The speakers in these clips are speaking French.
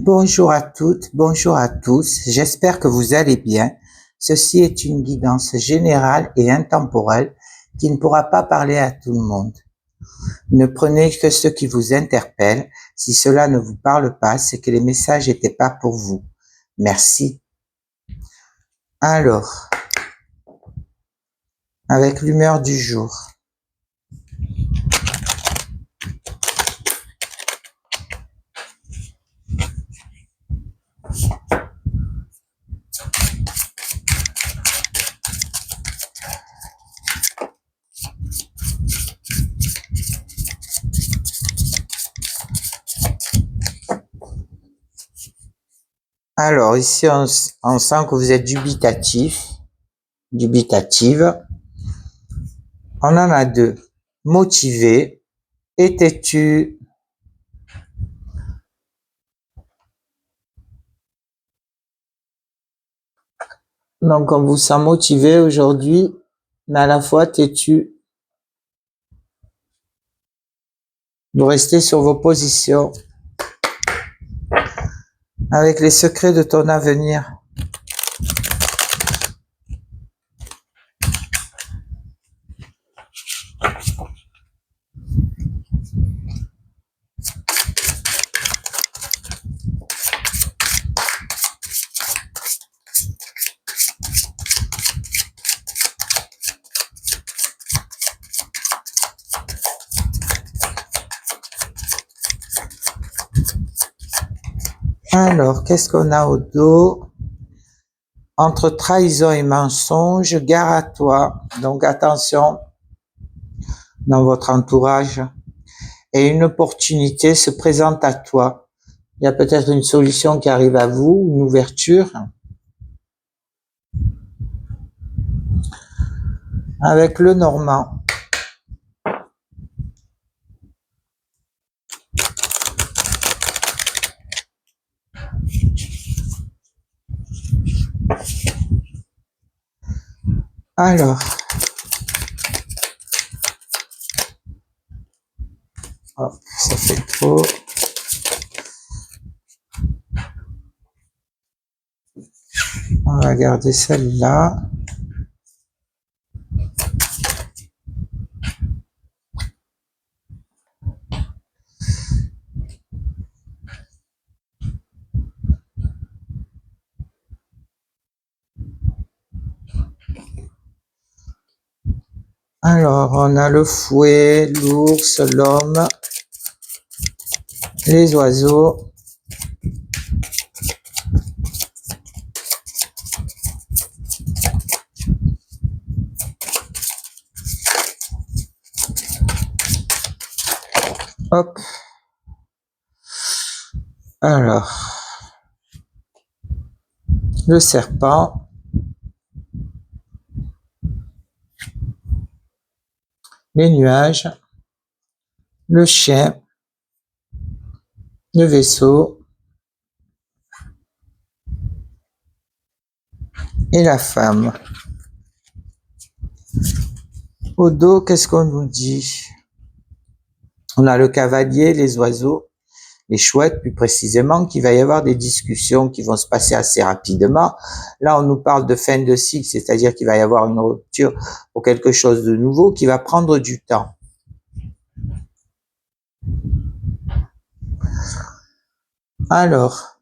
Bonjour à toutes, bonjour à tous, j'espère que vous allez bien. Ceci est une guidance générale et intemporelle qui ne pourra pas parler à tout le monde. Ne prenez que ce qui vous interpelle. Si cela ne vous parle pas, c'est que les messages n'étaient pas pour vous. Merci. Alors, avec l'humeur du jour. Alors, ici, on sent que vous êtes dubitative. On en a deux. Motivé et têtu. Donc, on vous sent motivé aujourd'hui, mais à la fois têtu. Vous restez sur vos positions. Avec les secrets de ton avenir. Alors, qu'est-ce qu'on a au dos? Entre trahison et mensonge, gare à toi. Donc, attention dans votre entourage. Et une opportunité se présente à toi. Il y a peut-être une solution qui arrive à vous, une ouverture. Avec le Normand. Alors, oh, ça fait trop. On va garder celle-là. Alors, on a le fouet, l'ours, l'homme, les oiseaux. Hop. Alors, le serpent. Les nuages. Le chien. Le vaisseau. Et la femme. Au dos, qu'est-ce qu'on nous dit? On a le cavalier, les oiseaux, les chouettes plus précisément, qu'il va y avoir des discussions qui vont se passer assez rapidement. Là, on nous parle de fin de cycle, c'est-à-dire qu'il va y avoir une rupture pour quelque chose de nouveau qui va prendre du temps. Alors,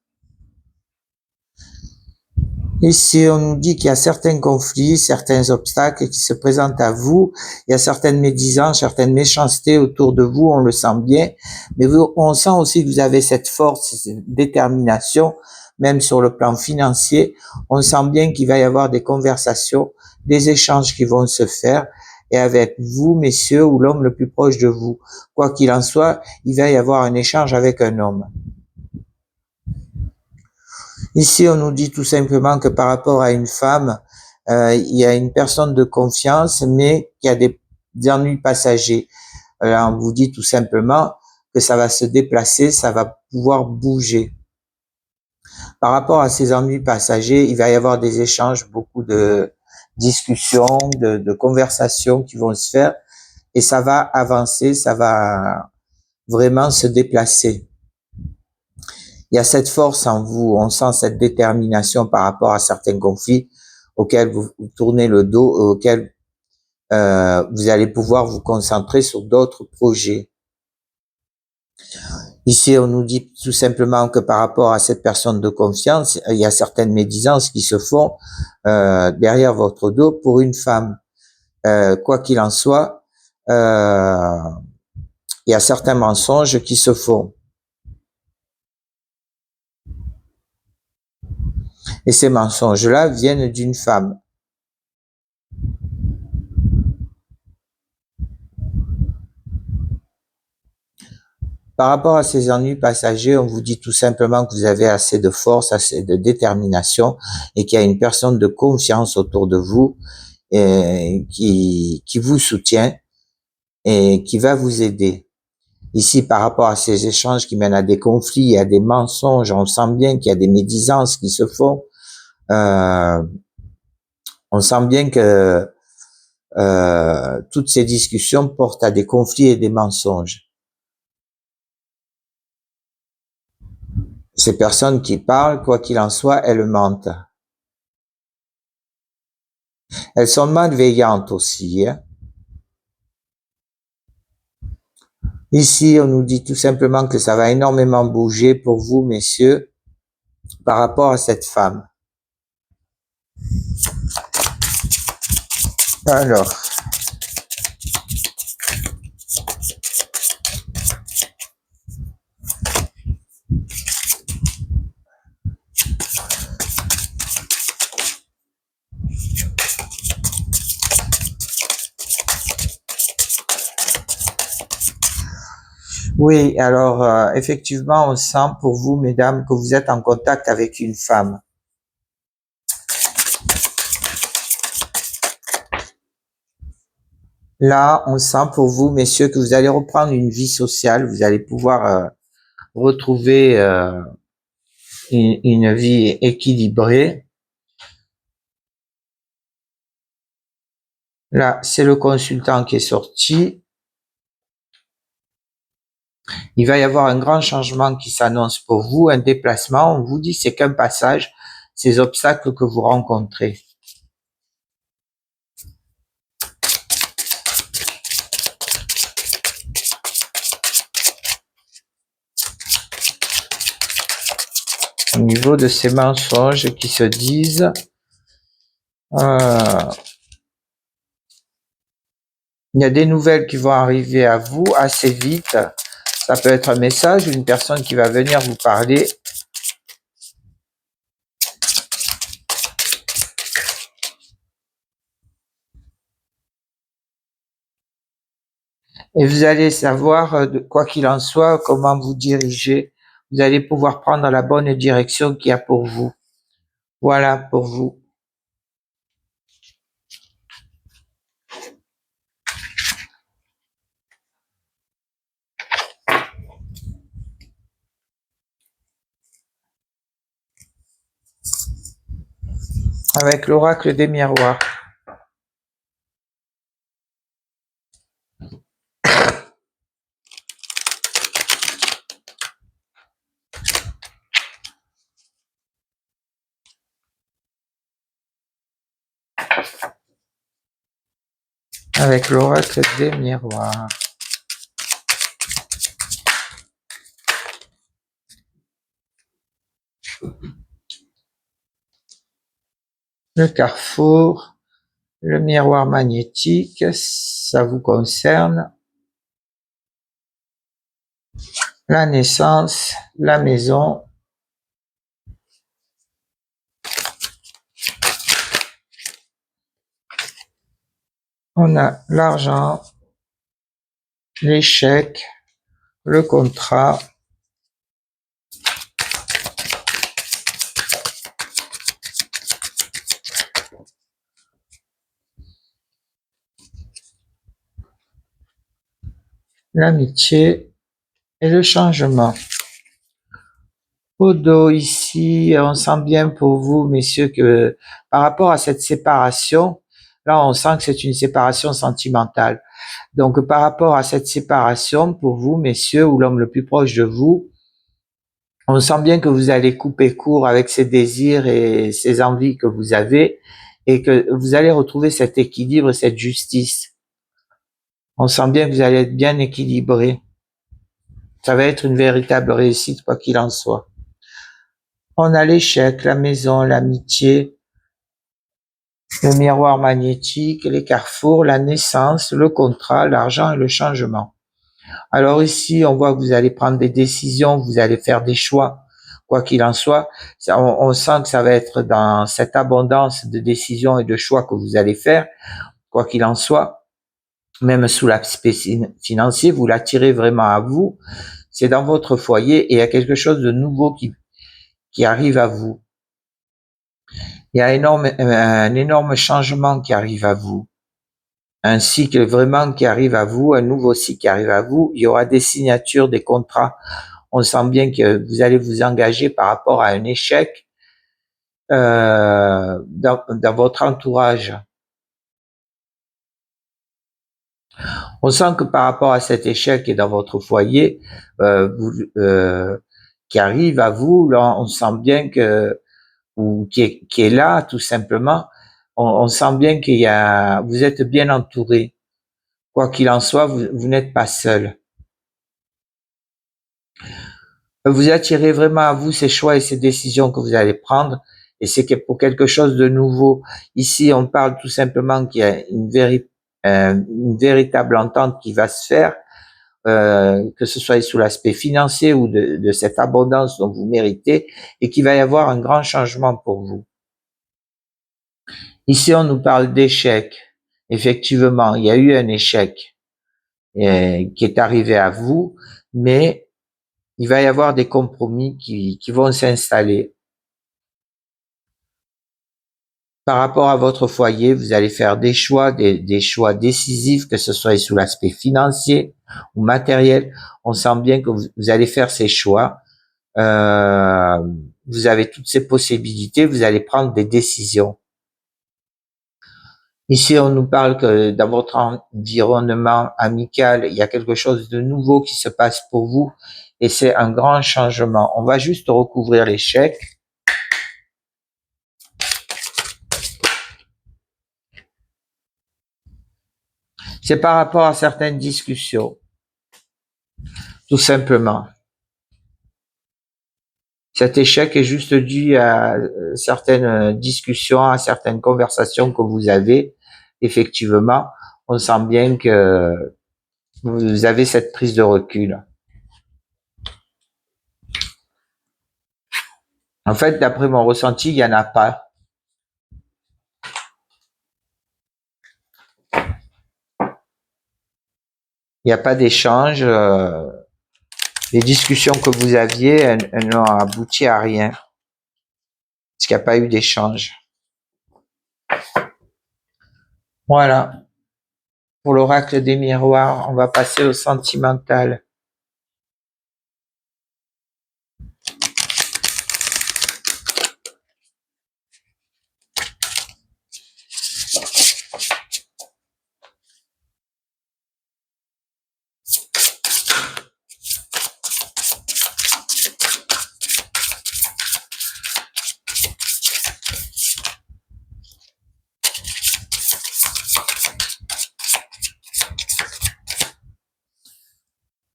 ici, on nous dit qu'il y a certains conflits, certains obstacles qui se présentent à vous. Il y a certaines médisances, certaines méchancetés autour de vous, on le sent bien. Mais on sent aussi que vous avez cette force, cette détermination, même sur le plan financier. On sent bien qu'il va y avoir des conversations, des échanges qui vont se faire. Et avec vous, messieurs, ou l'homme le plus proche de vous. Quoi qu'il en soit, il va y avoir un échange avec un homme. Ici, on nous dit tout simplement que par rapport à une femme, il y a une personne de confiance, mais qui a des ennuis passagers. On vous dit tout simplement que ça va se déplacer, ça va pouvoir bouger. Par rapport à ces ennuis passagers, il va y avoir des échanges, beaucoup de discussions, de conversations qui vont se faire, et ça va avancer, ça va vraiment se déplacer. Il y a cette force en vous, on sent cette détermination par rapport à certains conflits auxquels vous tournez le dos, auxquels vous allez pouvoir vous concentrer sur d'autres projets. Ici, on nous dit tout simplement que par rapport à cette personne de confiance, il y a certaines médisances qui se font derrière votre dos pour une femme. Quoi qu'il en soit, il y a certains mensonges qui se font. Et ces mensonges-là viennent d'une femme. Par rapport à ces ennuis passagers, on vous dit tout simplement que vous avez assez de force, assez de détermination et qu'il y a une personne de confiance autour de vous qui vous soutient et qui va vous aider. Ici, par rapport à ces échanges qui mènent à des conflits, à des mensonges, on sent bien qu'il y a des médisances qui se font. On sent bien que toutes ces discussions portent à des conflits et des mensonges. Ces personnes qui parlent, quoi qu'il en soit, elles mentent. Elles sont malveillantes aussi. Hein. Ici, on nous dit tout simplement que ça va énormément bouger pour vous, messieurs, par rapport à cette femme. Alors, oui, alors effectivement, on sent pour vous, mesdames, que vous êtes en contact avec une femme. Là, on sent pour vous, messieurs, que vous allez reprendre une vie sociale, vous allez pouvoir retrouver une vie équilibrée. Là, c'est le consultant qui est sorti. Il va y avoir un grand changement qui s'annonce pour vous, un déplacement. On vous dit c'est qu'un passage, ces obstacles que vous rencontrez. Au niveau de ces mensonges qui se disent, il y a des nouvelles qui vont arriver à vous assez vite. Ça peut être un message, une personne qui va venir vous parler. Et vous allez savoir, quoi qu'il en soit, comment vous diriger. Vous allez pouvoir prendre la bonne direction qu'il y a pour vous. Voilà pour vous. Avec l'oracle des miroirs. Avec l'oracle des miroirs. Le carrefour, le miroir magnétique, ça vous concerne. La naissance, la maison. On a l'argent, l'échec, le contrat. L'amitié et le changement. Au dos ici, on sent bien pour vous, messieurs, que par rapport à cette séparation, là on sent que c'est une séparation sentimentale. Donc par rapport à cette séparation, pour vous, messieurs, ou l'homme le plus proche de vous, On sent bien que vous allez couper court avec ces désirs et ces envies que vous avez et que vous allez retrouver cet équilibre et cette justice. On sent bien que vous allez être bien équilibré. Ça va être une véritable réussite, quoi qu'il en soit. On a l'échec, la maison, l'amitié, le miroir magnétique, les carrefours, la naissance, le contrat, l'argent et le changement. Alors ici, on voit que vous allez prendre des décisions, vous allez faire des choix, quoi qu'il en soit. On sent que ça va être dans cette abondance de décisions et de choix que vous allez faire, quoi qu'il en soit. Même sous l'aspect financier, vous l'attirez vraiment à vous. C'est dans votre foyer et il y a quelque chose de nouveau qui arrive à vous. Il y a un énorme changement qui arrive à vous. Un cycle vraiment qui arrive à vous, un nouveau cycle qui arrive à vous. Il y aura des signatures, des contrats. On sent bien que vous allez vous engager par rapport à un échec dans votre entourage. On sent que par rapport à cet échec qui est dans votre foyer, qui arrive à vous, là, on sent bien que, ou qui est là, tout simplement, on sent bien vous êtes bien entouré. Quoi qu'il en soit, vous n'êtes pas seul. Vous attirez vraiment à vous ces choix et ces décisions que vous allez prendre, et c'est pour quelque chose de nouveau. Ici, on parle tout simplement qu'il y a une véritable entente qui va se faire, que ce soit sous l'aspect financier ou de cette abondance dont vous méritez, et qu'il va y avoir un grand changement pour vous. Ici, on nous parle d'échec. Effectivement, il y a eu un échec qui est arrivé à vous, mais il va y avoir des compromis qui vont s'installer. Par rapport à votre foyer, vous allez faire des choix, des choix décisifs, que ce soit sous l'aspect financier ou matériel. On sent bien que vous allez faire ces choix. Vous avez toutes ces possibilités, vous allez prendre des décisions. Ici, on nous parle que dans votre environnement amical, il y a quelque chose de nouveau qui se passe pour vous et c'est un grand changement. On va juste recouvrir l'échec. C'est par rapport à certaines discussions, tout simplement. Cet échec est juste dû à certaines discussions, à certaines conversations que vous avez. Effectivement, on sent bien que vous avez cette prise de recul. En fait, d'après mon ressenti, il n'y en a pas. Il n'y a pas d'échange. Les discussions que vous aviez, elles n'ont abouti à rien. Parce qu'il n'y a pas eu d'échange. Voilà. Pour l'oracle des miroirs, on va passer au sentimental.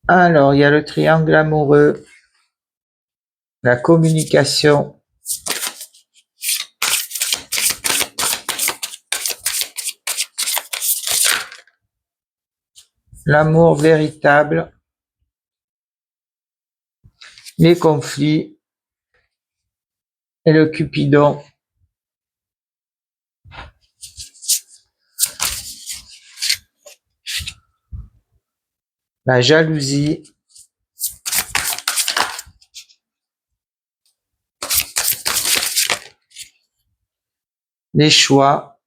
Alors, il y a le triangle amoureux, la communication, l'amour véritable, les conflits et le Cupidon. La jalousie, les choix,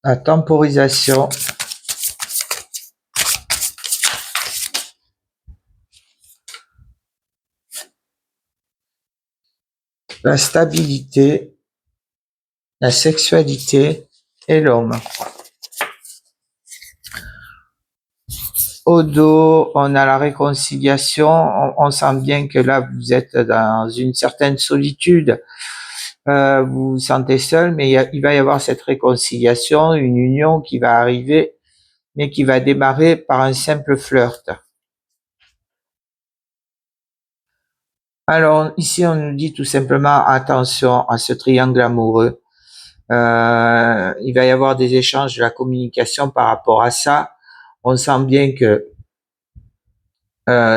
la temporisation, la stabilité, la sexualité et l'homme. Au dos, on a la réconciliation. On sent bien que là, vous êtes dans une certaine solitude. Vous vous sentez seul, mais il va y avoir cette réconciliation, une union qui va arriver, mais qui va démarrer par un simple flirt. Alors ici, on nous dit tout simplement attention à ce triangle amoureux. Il va y avoir des échanges, de la communication par rapport à ça. On sent bien que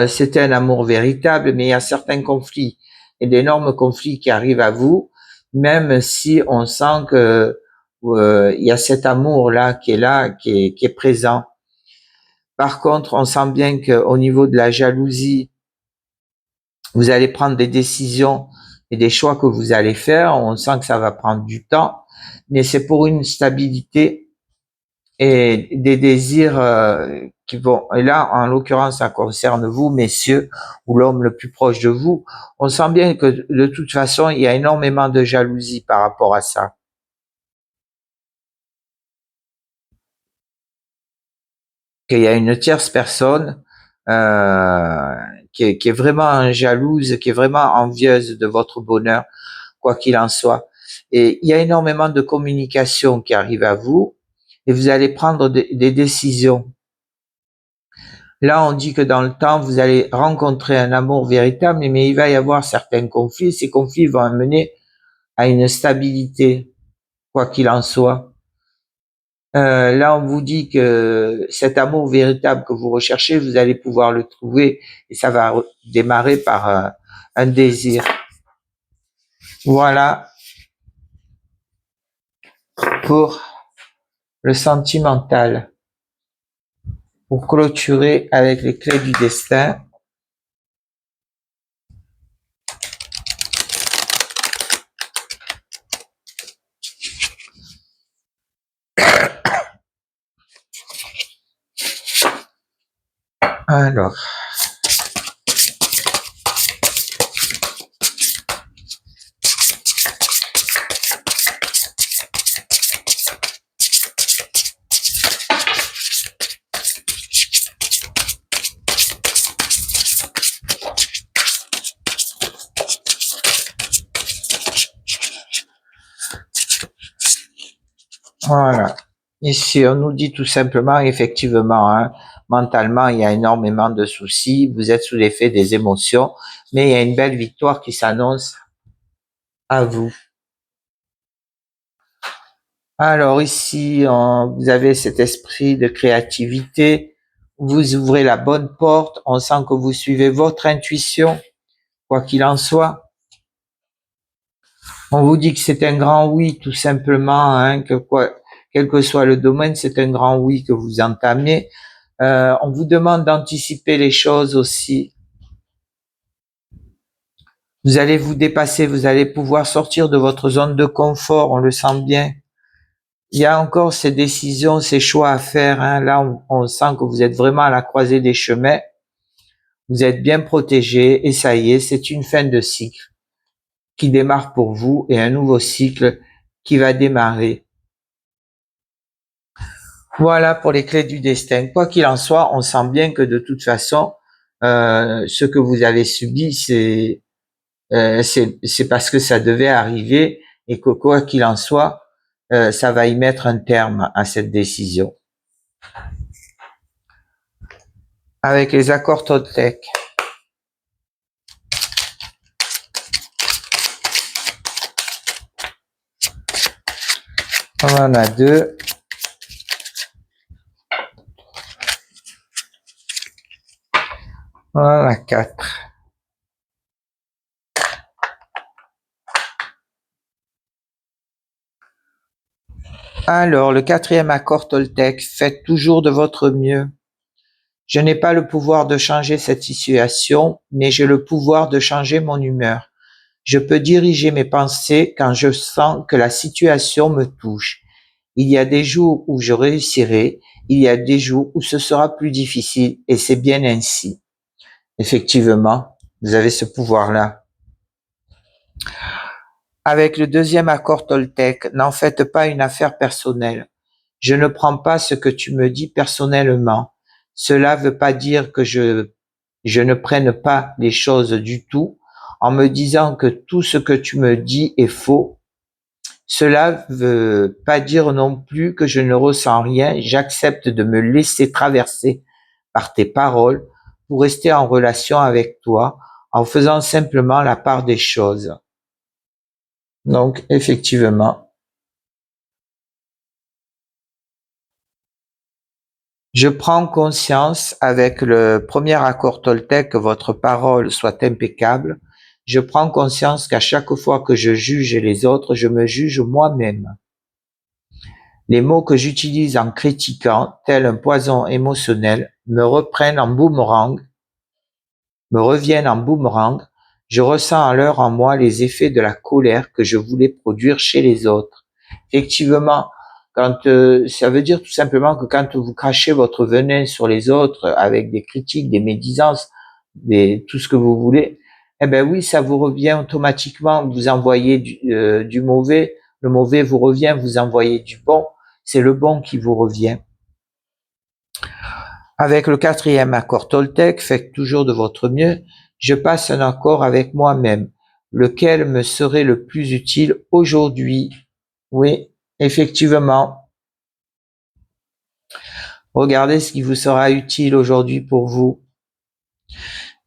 c'était un amour véritable, mais il y a certains conflits et d'énormes conflits qui arrivent à vous, même si on sent que il y a cet amour-là, qui est présent. Par contre, on sent bien qu'au niveau de la jalousie, vous allez prendre des décisions et des choix que vous allez faire. On sent que ça va prendre du temps, mais c'est pour une stabilité et des désirs qui vont. Et là, en l'occurrence, ça concerne vous, messieurs, ou l'homme le plus proche de vous. On sent bien que de toute façon, il y a énormément de jalousie par rapport à ça. Qu'il y a une tierce personne qui est vraiment jalouse, qui est vraiment envieuse de votre bonheur, quoi qu'il en soit. Et il y a énormément de communication qui arrive à vous et vous allez prendre des décisions. Là, on dit que dans le temps, vous allez rencontrer un amour véritable, mais il va y avoir certains conflits. Ces conflits vont amener à une stabilité, quoi qu'il en soit. Là, on vous dit que cet amour véritable que vous recherchez, vous allez pouvoir le trouver et ça va démarrer par un désir. Voilà pour le sentimental. Pour clôturer avec les clés du destin. Alors, voilà. Ici, on nous dit tout simplement, effectivement, hein, mentalement, il y a énormément de soucis. Vous êtes sous l'effet des émotions, mais il y a une belle victoire qui s'annonce à vous. Alors ici, vous avez cet esprit de créativité. Vous ouvrez la bonne porte. On sent que vous suivez votre intuition, quoi qu'il en soit. On vous dit que c'est un grand oui, tout simplement, hein, quel que soit le domaine, c'est un grand oui que vous entamez. On vous demande d'anticiper les choses aussi. Vous allez vous dépasser, vous allez pouvoir sortir de votre zone de confort, on le sent bien. Il y a encore ces décisions, ces choix à faire. Hein. Là, on sent que vous êtes vraiment à la croisée des chemins. Vous êtes bien protégé et ça y est, c'est une fin de cycle qui démarre pour vous et un nouveau cycle qui va démarrer. Voilà pour les clés du destin. Quoi qu'il en soit, on sent bien que de toute façon, ce que vous avez subi, c'est parce que ça devait arriver et que quoi qu'il en soit, ça va y mettre un terme à cette décision. Avec les accords Toltec. On en a 2. On en a 4. Alors, le 4e accord Toltec, faites toujours de votre mieux. Je n'ai pas le pouvoir de changer cette situation, mais j'ai le pouvoir de changer mon humeur. Je peux diriger mes pensées quand je sens que la situation me touche. Il y a des jours où je réussirai, il y a des jours où ce sera plus difficile et c'est bien ainsi. Effectivement, vous avez ce pouvoir-là. Avec le 2e accord Toltec, n'en faites pas une affaire personnelle. Je ne prends pas ce que tu me dis personnellement. Cela ne veut pas dire que je ne prenne pas les choses du tout en me disant que tout ce que tu me dis est faux. Cela ne veut pas dire non plus que je ne ressens rien. J'accepte de me laisser traverser par tes paroles pour rester en relation avec toi en faisant simplement la part des choses. Donc, effectivement, je prends conscience avec le premier accord Toltec que votre parole soit impeccable. Je prends conscience qu'à chaque fois que je juge les autres, je me juge moi-même. Les mots que j'utilise en critiquant, tel un poison émotionnel, me reviennent en boomerang. Je ressens alors en moi les effets de la colère que je voulais produire chez les autres. Effectivement, ça veut dire tout simplement que quand vous crachez votre venin sur les autres avec des critiques, des médisances, tout ce que vous voulez, eh ben oui, ça vous revient automatiquement. Vous envoyez du mauvais, le mauvais vous revient. Vous envoyez du bon, c'est le bon qui vous revient. Avec le quatrième accord Toltec, faites toujours de votre mieux. Je passe un accord avec moi-même, lequel me serait le plus utile aujourd'hui. Oui, effectivement. Regardez ce qui vous sera utile aujourd'hui pour vous.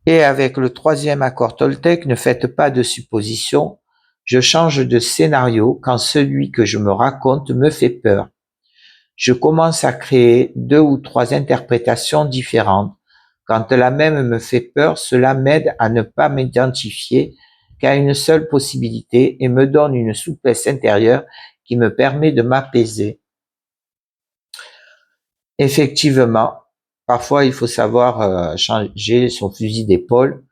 Et avec le troisième accord Toltec, ne faites pas de suppositions. Je change de scénario quand celui que je me raconte me fait peur. Je commence à créer 2 ou 3 interprétations différentes. Quand la même me fait peur, cela m'aide à ne pas m'identifier qu'à une seule possibilité et me donne une souplesse intérieure qui me permet de m'apaiser. Effectivement, parfois il faut savoir changer son fusil d'épaule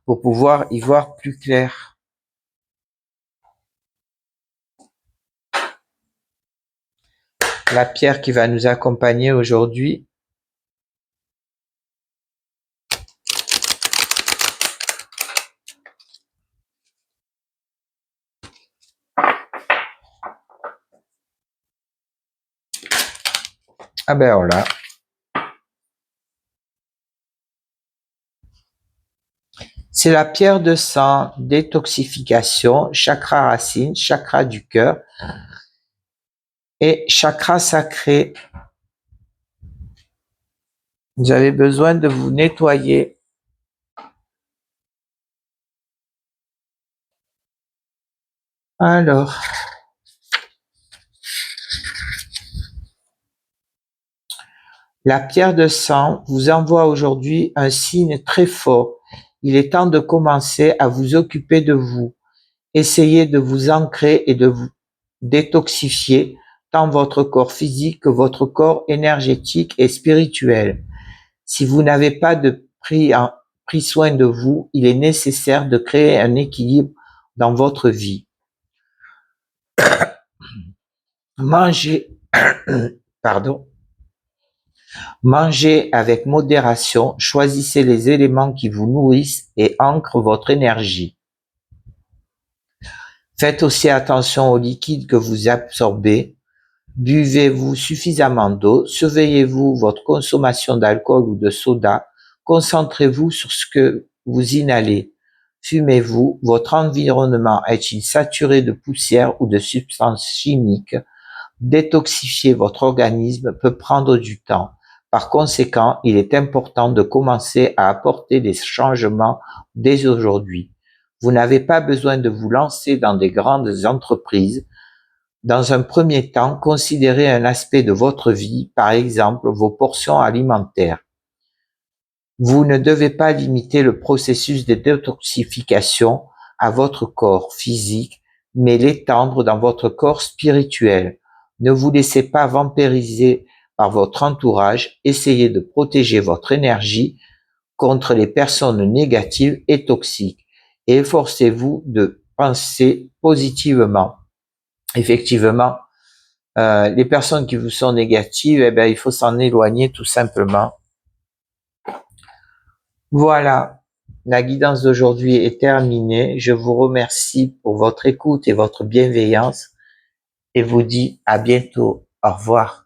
pour pouvoir y voir plus clair. La pierre qui va nous accompagner aujourd'hui, ah ben voilà. C'est la pierre de sang, détoxification, chakra racine, chakra du cœur et chakra sacré. Vous avez besoin de vous nettoyer. Alors, la pierre de sang vous envoie aujourd'hui un signe très fort. Il est temps de commencer à vous occuper de vous. Essayez de vous ancrer et de vous détoxifier tant votre corps physique que votre corps énergétique et spirituel. Si vous n'avez pas pris soin de vous, il est nécessaire de créer un équilibre dans votre vie. Mangez, Mangez avec modération, choisissez les éléments qui vous nourrissent et ancrent votre énergie. Faites aussi attention aux liquides que vous absorbez. Buvez-vous suffisamment d'eau, surveillez-vous votre consommation d'alcool ou de soda, concentrez-vous sur ce que vous inhalez. Fumez-vous, votre environnement est-il saturé de poussière ou de substances chimiques? Détoxifier votre organisme peut prendre du temps. Par conséquent, il est important de commencer à apporter des changements dès aujourd'hui. Vous n'avez pas besoin de vous lancer dans des grandes entreprises. Dans un premier temps, considérez un aspect de votre vie, par exemple vos portions alimentaires. Vous ne devez pas limiter le processus de détoxification à votre corps physique, mais l'étendre dans votre corps spirituel. Ne vous laissez pas vampiriser par votre entourage. Essayez de protéger votre énergie contre les personnes négatives et toxiques. Et efforcez-vous de penser positivement. Effectivement, les personnes qui vous sont négatives, eh bien, il faut s'en éloigner tout simplement. Voilà, la guidance d'aujourd'hui est terminée. Je vous remercie pour votre écoute et votre bienveillance et vous dis à bientôt. Au revoir.